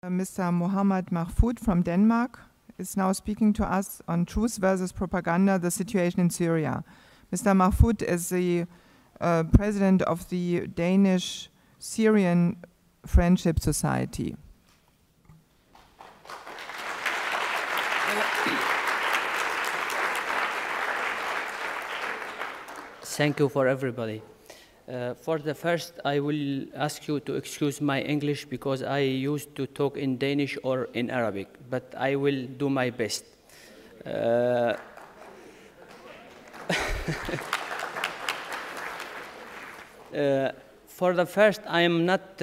Mr. Mohammad Mahfoud from Denmark is now speaking to us on Truth versus Propaganda, the situation in Syria. Mr. Mahfoud is the president of the Danish Syrian Friendship Society. Thank you for everybody. For the first, I will ask you to excuse my English because I used to talk in Danish or in Arabic, but I will do my best. For the first, I am not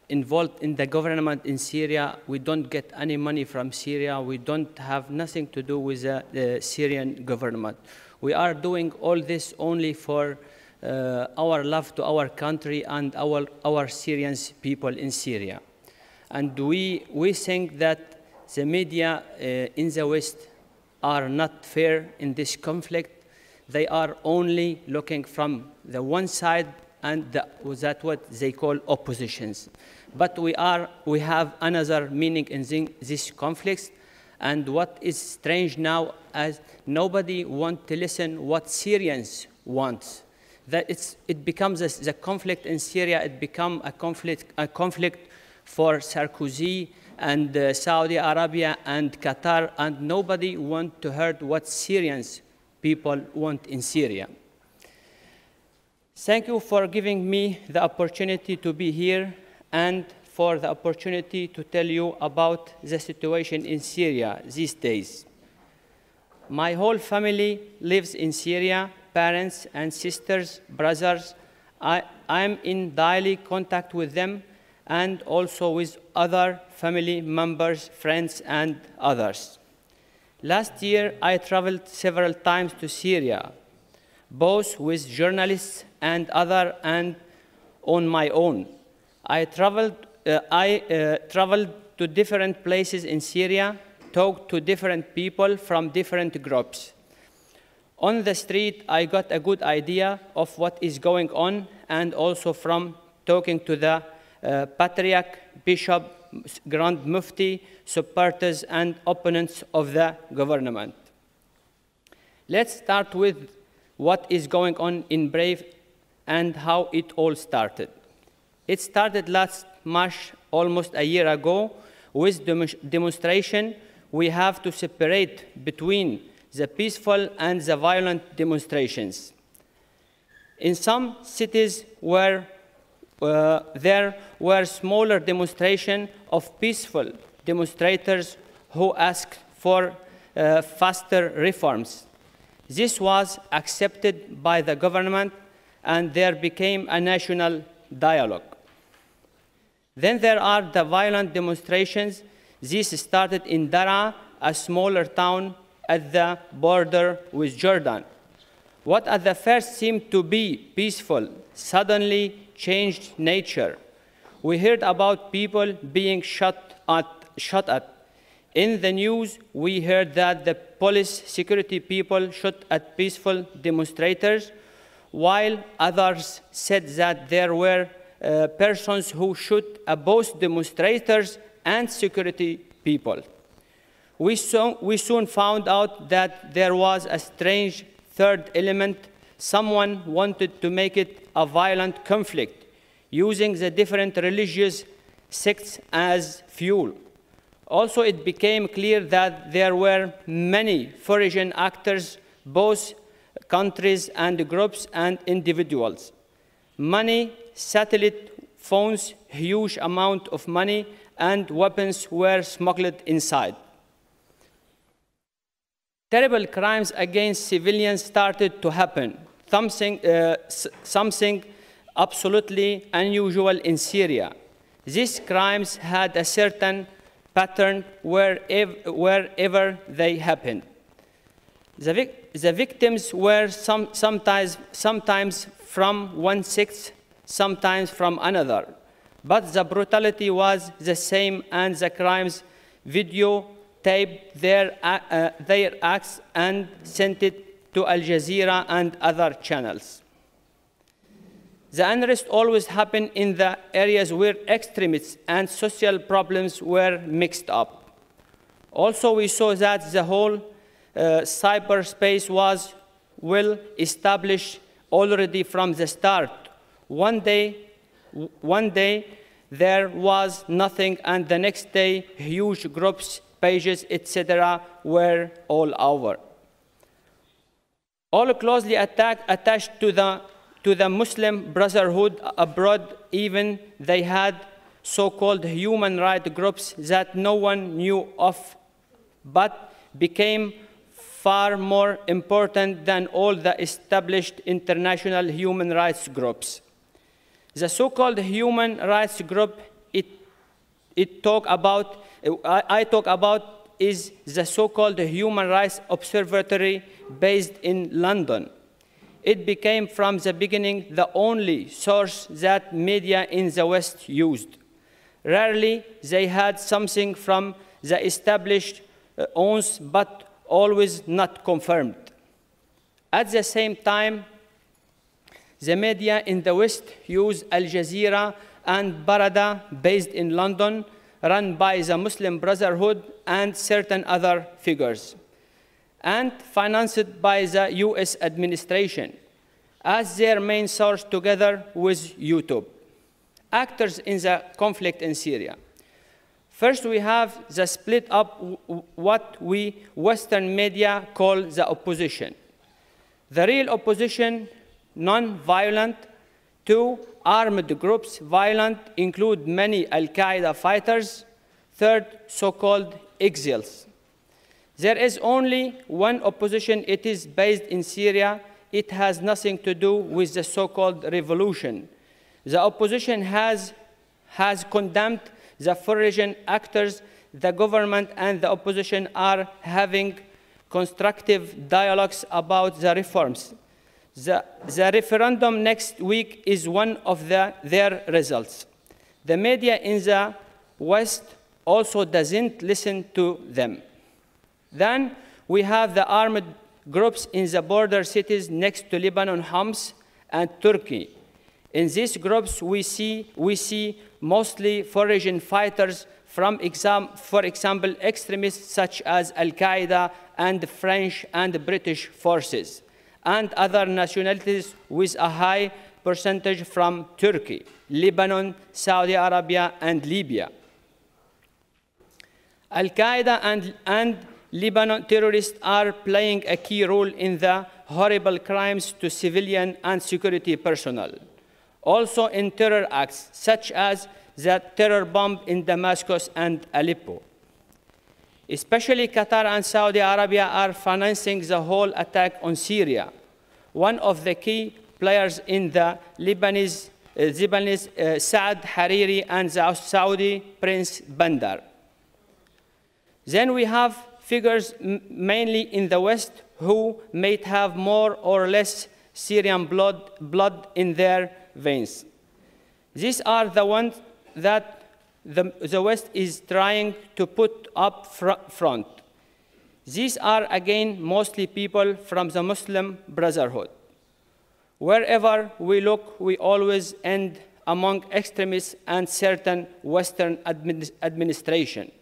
involved in the government in Syria. We don't get any money from Syria. We don't have nothing to do with the Syrian government. We are doing all this only for our love to our country and our Syrian people in Syria. And we think that the media in the West are not fair in this conflict. They are only looking from the one side, and that's what they call oppositions. But we have another meaning in this conflict. And what is strange now, as nobody wants to listen what Syrians want. That it becomes the conflict in Syria. It becomes a conflict for Sarkozy and Saudi Arabia and Qatar, and nobody wants to hear what Syrians people want in Syria. Thank you for giving me the opportunity to be here and for the opportunity to tell you about the situation in Syria these days. My whole family lives in Syria, parents and sisters, brothers. I am in daily contact with them and also with other family members, friends, and others. Last year, I traveled several times to Syria, both with journalists and others, and on my own. I traveled to different places in Syria, talked to different people from different groups. On the street, I got a good idea of what is going on, and also from talking to the patriarch, bishop, grand mufti, supporters, and opponents of the government. Let's start with what is going on in Brave and how it all started. It started last March, almost a year ago, with demonstration. We have to separate between the peaceful and the violent demonstrations. In some cities where there were smaller demonstrations of peaceful demonstrators who asked for faster reforms. This was accepted by the government, and there became a national dialogue. Then there are the violent demonstrations. This started in Daraa, a smaller town at the border with Jordan. What at the first seemed to be peaceful suddenly changed nature. We heard about people being shot at. In the news, we heard that the police security people shot at peaceful demonstrators, while others said that there were persons who shot at both demonstrators and security people. We soon found out that there was a strange third element. Someone wanted to make it a violent conflict, using the different religious sects as fuel. Also, it became clear that there were many foreign actors, both countries and groups and individuals. Money, satellite phones, huge amount of money, and weapons were smuggled inside. Terrible crimes against civilians started to happen, something absolutely unusual in Syria. These crimes had a certain pattern wherever they happened. The victims were sometimes from one sect, sometimes from another. But the brutality was the same, and the crimes videotaped their acts and sent it to Al-Jazeera and other channels. The unrest always happened in the areas where extremists and social problems were mixed up. Also, we saw that the whole cyberspace was well established already from the start. One day there was nothing, and the next day huge groups, pages, etc. were all over. All closely attached to the Muslim Brotherhood abroad. Even they had so-called human rights groups that no one knew of, but became far more important than all the established international human rights groups. The so-called human rights group I talk about is the so-called Human Rights Observatory based in London. It became from the beginning the only source that media in the West used. Rarely they had something from the established owns, but always not confirmed. At the same time, the media in the West use Al-Jazeera and Barada, based in London, run by the Muslim Brotherhood and certain other figures, and financed by the US administration, as their main source together with YouTube. Actors in the conflict in Syria. First, we have the split up what we Western media call the opposition. The real opposition, non-violent. Two, armed groups, violent, include many al-qaeda fighters. Third, so-called exiles. There is only one opposition. It is based in Syria. It has nothing to do with the so-called revolution. The opposition has condemned the foreign actors. The government and the opposition are having constructive dialogues about the reforms. The referendum next week is one of their results. The media in the West also doesn't listen to them. Then we have the armed groups in the border cities next to Lebanon, Homs, and Turkey. In these groups, we see mostly foreign fighters from, for example, extremists such as al-qaeda and French and British forces, and other nationalities with a high percentage from Turkey, Lebanon, Saudi Arabia, and Libya. Al-Qaeda and Lebanon terrorists are playing a key role in the horrible crimes to civilian and security personnel. Also in terror acts, such as the terror bomb in Damascus and Aleppo. Especially Qatar and Saudi Arabia are financing the whole attack on Syria. One of the key players in the Lebanese Saad Hariri and the Saudi Prince Bandar. Then we have figures mainly in the West who may have more or less Syrian blood in their veins. These are the ones that the West is trying to put up front. These are, again, mostly people from the Muslim Brotherhood. Wherever we look, we always end among extremists and certain Western administration.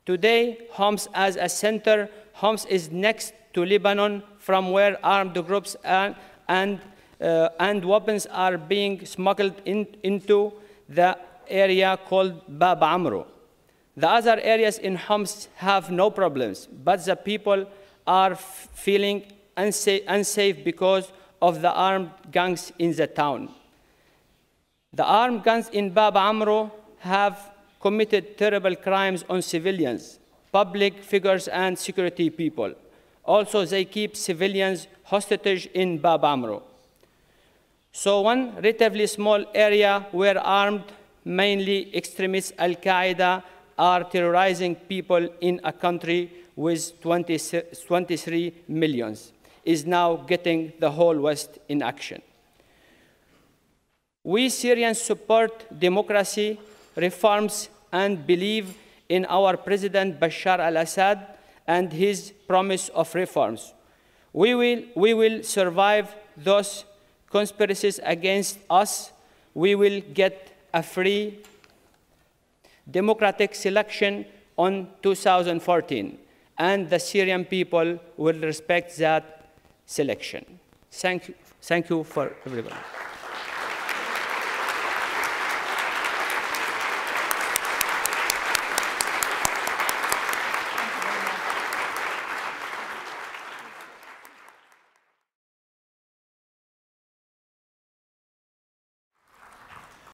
Today, Homs as a center, Homs is next to Lebanon, from where armed groups and weapons are being smuggled into the area called Bab Amro. The other areas in Homs have no problems, but the people are feeling unsafe because of the armed gangs in the town. The armed gangs in Bab Amro have committed terrible crimes on civilians, public figures, and security people. Also, they keep civilians hostage in Bab Amro. So one relatively small area where armed, mainly extremist al-Qaeda, are terrorizing people in a country with 23 million, is now getting the whole West in action. We Syrians support democracy, reforms, and believe in our President Bashar al-Assad and his promise of reforms. We will survive those conspiracies against us, we will get a free democratic selection on 2014, and the Syrian people will respect that selection. Thank you for everybody.